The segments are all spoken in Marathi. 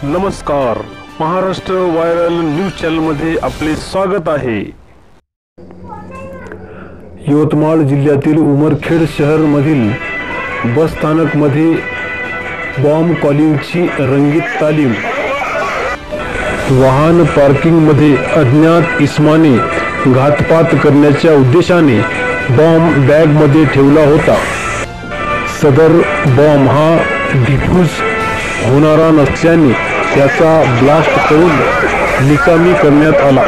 नमस्कार, महाराष्ट्र व्हायरल न्यूज चॅनलमध्ये आपले स्वागत आहे। यवतमाळ जिल्ह्यातील उमरखेड शहरामधील बस स्थानकमध्ये बॉम्ब कॉलिंगची रंगीत तालीम। वाहन पार्किंगमध्ये अज्ञात इसमाने घातपात करण्याच्या उद्देशाने बॉम्ब बॅगमध्ये ठेवला होता। सदर बॉम्ब हा डिफ्यूज होणारा नसल्याने त्याचा ब्लास्ट करून निकामी करण्यात आला।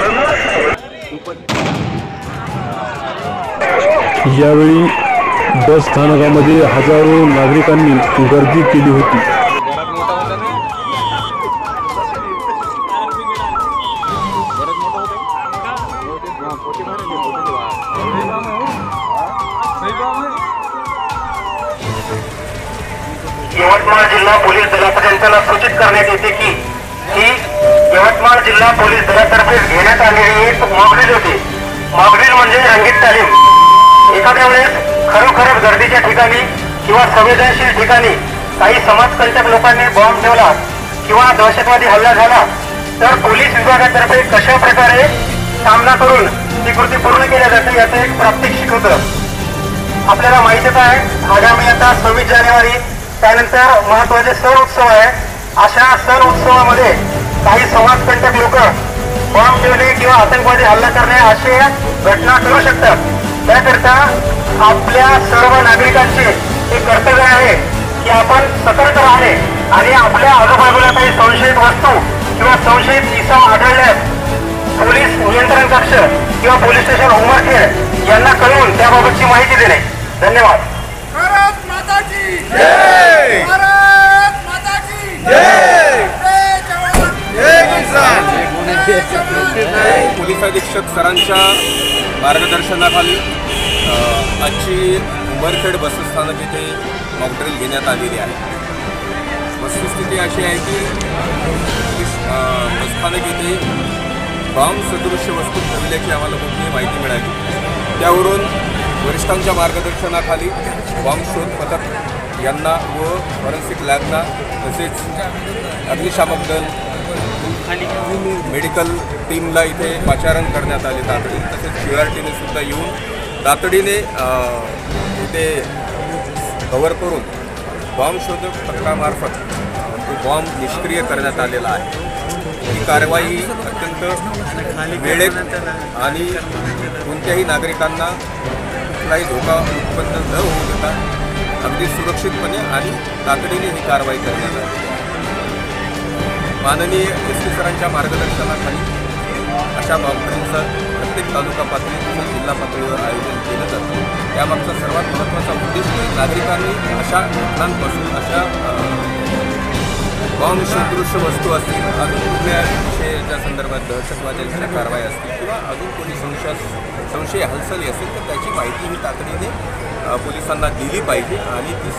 यावेळी बस स्थानकामध्ये हजारो नागरिकांनी गर्दी केली होती। यवतमाळ जिल्हा पोलीस दलापर्यंत सूचित करण्यात येते की ही यवतमाळ जिल्हा पोलीस दलातर्फे घेण्यात आलेली एक मॉकड्रिल होती। मॉकड्रिल म्हणजे रंगीत तालीम। एखाद्या वेळेस खरोखरच गर्दीच्या ठिकाणी किंवा संवेदनशील ठिकाणी काही समाजकंटक लोकांनी बॉम्ब ठेवला किंवा दहशतवादी हल्ला झाला तर पोलीस विभागातर्फे कशा प्रकारे सामना करून ती कृती पूर्ण केल्या जाते याचं एक प्रात्यक्षिक होतं। आपल्याला माहितीच आहे आगामी आता 26 जानेवारी त्यानंतर महत्त्वाचे सण उत्सव आहे। अशा सण उत्सवामध्ये काही समाजकंटक लोक बॉम्ब ठेवणे किंवा आतंकवादी हल्ला करणे असे घटना करू शकतात। त्याकरता आपल्या सर्व नागरिकांचे हे कर्तव्य आहे की आपण सतर्क राहणे आणि आपल्या आजूबाजूला काही संशयित वस्तू किंवा संशयित इसम आढळल्यास पोलीस नियंत्रण कक्ष किंवा पोलीस स्टेशन उमरखेड यांना कळवून त्याबाबतची माहिती देणे। धन्यवाद। भारत माता की जय। भारत माता की जय। जय जवान जय किसान। पोलीस अधीक्षक सरांच्या मार्गदर्शनाखाली आजची उमरखेड बसस्थानक येथे मॉकड्रिल घेण्यात आलेली आहे। वस्तुस्थिती अशी आहे की बसस्थानक येथे बॉम्ब सदृश्य वस्तू ठेवल्याची आम्हाला कुठलीही माहिती मिळाली। त्यावरून वरिष्ठांच्या मार्गदर्शनाखाली बॉम्ब शोध पथक यांना व फॉरेन्सिक लॅबना तसेच अग्निशामक दल मेडिकल टीमला इथे पाचारण करण्यात आले तातडीने। तसेच QRTने सुद्धा येऊन तातडीने इथे कव्हर करून बॉम्ब शोधक पथकामार्फत बॉम्ब निष्क्रिय करण्यात आलेला आहे। ही कारवाई अत्यंत वेळेत आणि कोणत्याही नागरिकांना कुठलाही धोका उत्पन्न न होऊ देता अगदी सुरक्षितपणे आणि तातडीने ही कारवाई करण्यात आली। माननीय SP सरांच्या मार्गदर्शनाखाली अशा मॉकड्रिलचं प्रत्येक तालुका पातळी तसेच जिल्हा पातळीवर आयोजन केलं जातं। त्यामागचा सर्वात महत्त्वाचा उद्देश नागरिकांनी अशा घटनांपासून अशा बॉम्ब सदृश्य वस्तू असतील अजून कुठल्या विषयाच्या संदर्भात दहशतवाद्यांच्या कारवाई असतील किंवा अजून कोणी संशय हालचाली असेल तर त्याची माहिती ही तातडीने पोलिसांना दिली पाहिजे आणि ती